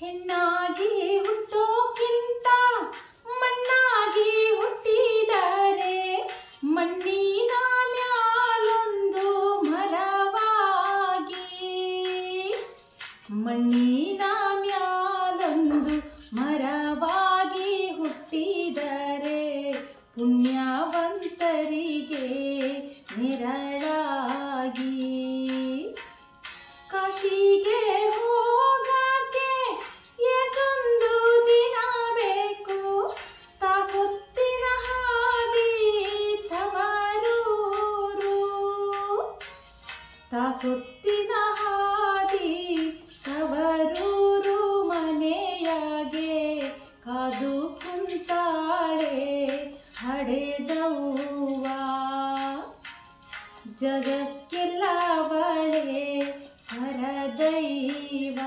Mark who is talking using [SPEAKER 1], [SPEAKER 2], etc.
[SPEAKER 1] ಹೆಣ್ಣಾಗಿ ಹುಟ್ಟೋಕ್ಕಿಂತ ಮಣ್ಣಾಗಿ ಹುಟ್ಟಿದರೆ ಮಣ್ಣಿನ ಮ್ಯಾಲೊಂದು ಮರವಾಗಿ, ಮಣ್ಣಿನ ಮ್ಯಾಲೊಂದು ಮರವಾಗಿ ಹುಟ್ಟಿದರೆ ಪುಣ್ಯವಂತರಿಗೆ ನೆರಳಾಗಿ. ಕಾಶಿಗೆ ಹೋಗಕ್ಕೆ ಎಸೊಂದು ದಿನ ಬೇಕು, ತಾಸೊತ್ತಿನ ಹಾದಿ ತವರೂರು, ತಾಸೊತ್ತಿನ ಹಾದಿ ತವರೂರು. ಮನೆಯಾಗೆ ಕಾದು ಕುಂತಾಳೆ ಹಡೆದವ್ವ, ಜಗಕ್ಕೆಲ್ಲವಳೆ ಪರದೈವ.